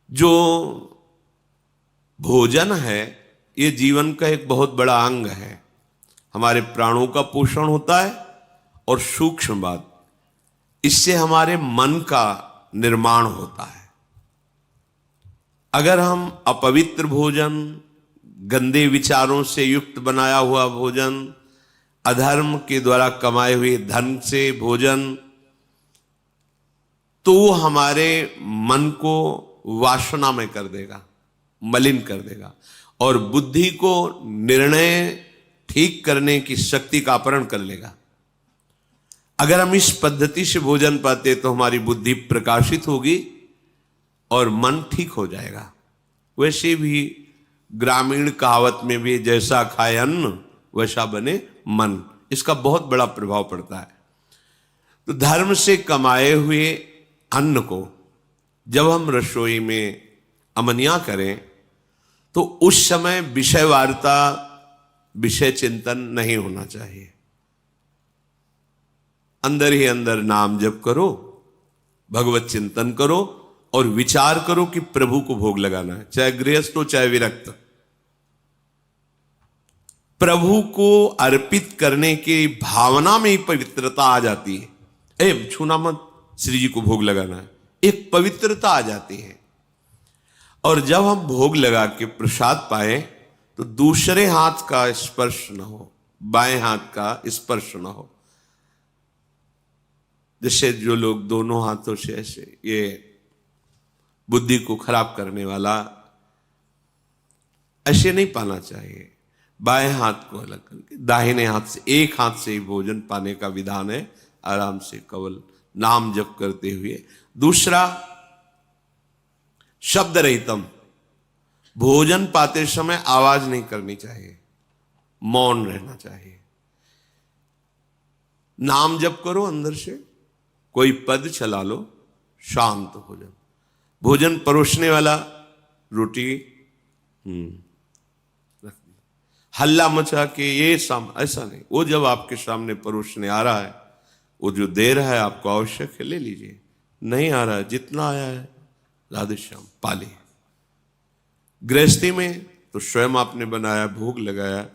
जो भोजन है ये जीवन का एक बहुत बड़ा अंग है। हमारे प्राणों का पोषण होता है और सूक्ष्म बात, इससे हमारे मन का निर्माण होता है। अगर हम अपवित्र भोजन, गंदे विचारों से युक्त बनाया हुआ भोजन, अधर्म के द्वारा कमाए हुए धन से भोजन, तो वो हमारे मन को वासनामय कर देगा, मलिन कर देगा और बुद्धि को निर्णय ठीक करने की शक्ति का अपहरण कर लेगा। अगर हम इस पद्धति से भोजन पाते तो हमारी बुद्धि प्रकाशित होगी और मन ठीक हो जाएगा। वैसे भी ग्रामीण कहावत में भी जैसा खाए अन्न वैसा बने मन, इसका बहुत बड़ा प्रभाव पड़ता है। तो धर्म से कमाए हुए अन्न को जब हम रसोई में अमनिया करें तो उस समय विषय वार्ता, विषय चिंतन नहीं होना चाहिए। अंदर ही अंदर नाम जप करो, भगवत चिंतन करो और विचार करो कि प्रभु को भोग लगाना है, चाहे गृहस्थ हो चाहे विरक्त। प्रभु को अर्पित करने की भावना में ही पवित्रता आ जाती है। छूना मत, श्री जी को भोग लगाना है, एक पवित्रता आ जाती है। और जब हम भोग लगा के प्रसाद पाए तो दूसरे हाथ का स्पर्श न हो, बाएं हाथ का स्पर्श न हो। जैसे जो लोग दोनों हाथों से ऐसे, ये बुद्धि को खराब करने वाला, ऐसे नहीं पाना चाहिए। बाएं हाथ को अलग करके दाहिने हाथ से, एक हाथ से ही भोजन पाने का विधान है। आराम से केवल नाम जप करते हुए। दूसरा, शब्द रहितम, भोजन पाते समय आवाज नहीं करनी चाहिए, मौन रहना चाहिए। नाम जप करो अंदर से, कोई पद चला लो, शांत हो जाओ। भोजन परोसने वाला रोटी रख दी, हल्ला मचा के ये ऐसा नहीं। वो जब आपके सामने परोसने आ रहा है, वो जो दे रहा है आपको आवश्यक है, ले लीजिए। नहीं आ रहा है, जितना आया है राधे श्याम पाली। गृहस्थी में तो स्वयं आपने बनाया, भोग लगाया,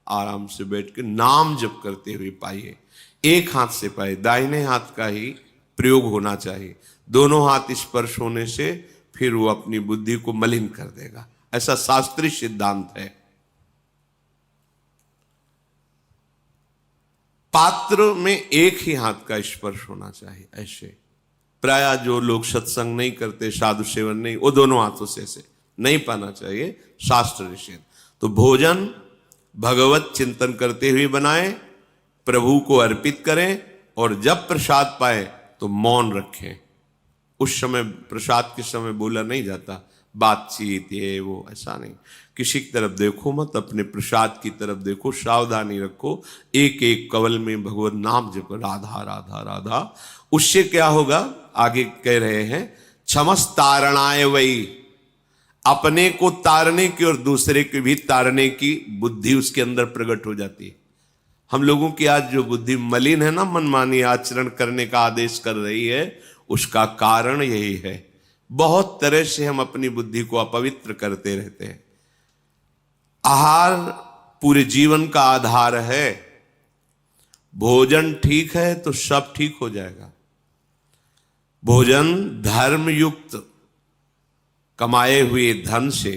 आराम से बैठ के नाम जप करते हुए पाइए। एक हाथ से पाए, दाहिने हाथ का ही प्रयोग होना चाहिए। दोनों हाथ स्पर्श होने से फिर वो अपनी बुद्धि को मलिन कर देगा, ऐसा शास्त्रीय सिद्धांत है। पात्र में एक ही हाथ का स्पर्श होना चाहिए। ऐसे प्राय जो लोग सत्संग नहीं करते, साधु सेवन नहीं, वो दोनों हाथों से ऐसे नहीं पाना चाहिए, शास्त्र निषेध। तो भोजन भगवत चिंतन करते हुए बनाएं, प्रभु को अर्पित करें और जब प्रसाद पाए तो मौन रखें। उस समय प्रसाद के समय बोला नहीं जाता, बातचीत ये वो ऐसा नहीं। किसी की तरफ देखो मत, अपने प्रसाद की तरफ देखो, सावधानी रखो। एक एक कवल में भगवत नाम जप, राधा राधा राधा। उससे क्या होगा, आगे कह रहे हैं, क्षमस तारणाय वही, अपने को तारने की और दूसरे को भी तारने की बुद्धि उसके अंदर प्रकट हो जाती है। हम लोगों की आज जो बुद्धि मलिन है ना, मनमानी आचरण करने का आदेश कर रही है, उसका कारण यही है। बहुत तरह से हम अपनी बुद्धि को अपवित्र करते रहते हैं। आहार पूरे जीवन का आधार है। भोजन ठीक है तो सब ठीक हो जाएगा। भोजन धर्म युक्त कमाए हुए धन से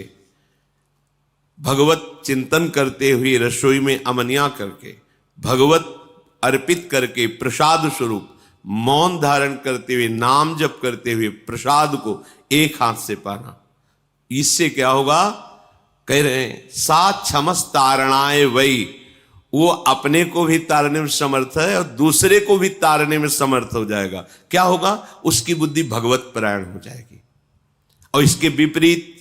भगवत चिंतन करते हुए रसोई में अमनिया करके, भगवत अर्पित करके, प्रसाद स्वरूप मौन धारण करते हुए, नाम जप करते हुए प्रसाद को एक हाथ से पाना। इससे क्या होगा, कह रहे हैं, सा क्षमस तारणाए वही, वो अपने को भी तारने में समर्थ है और दूसरे को भी तारने में समर्थ हो जाएगा। क्या होगा, उसकी बुद्धि भगवत परायण हो जाएगी। और इसके विपरीत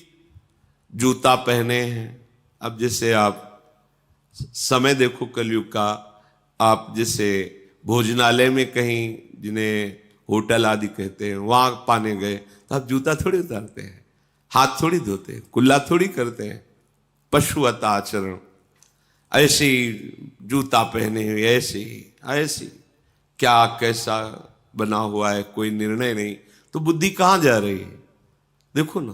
जूता पहने हैं। अब जैसे आप समय देखो कलयुग का, आप जैसे भोजनालय में कहीं, जिन्हें होटल आदि कहते हैं, वहां पाने गए तो आप जूता थोड़ी उतारते हैं, हाथ थोड़ी धोते हैं, कुल्ला थोड़ी करते हैं, पशुवत आचरण। ऐसे ही जूता पहने हुए, ऐसे ही क्या कैसा बना हुआ है, कोई निर्णय नहीं, तो बुद्धि कहां जा रही है। देखो ना,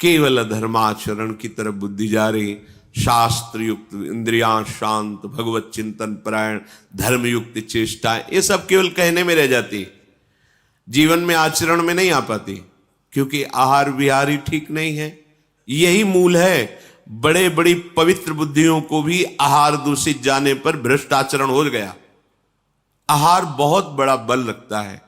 केवल धर्माचरण की तरफ बुद्धि जा रही, शास्त्र युक्त इंद्रियां शांत, भगवत चिंतन परायण, धर्म युक्त चेष्टाएं, ये सब केवल कहने में रह जाती, जीवन में आचरण में नहीं आ पाती, क्योंकि आहार विहार ही ठीक नहीं है। यही मूल है। बड़े बड़ी पवित्र बुद्धियों को भी आहार दूषित जाने पर भ्रष्ट आचरण हो गया। आहार बहुत बड़ा बल रखता है।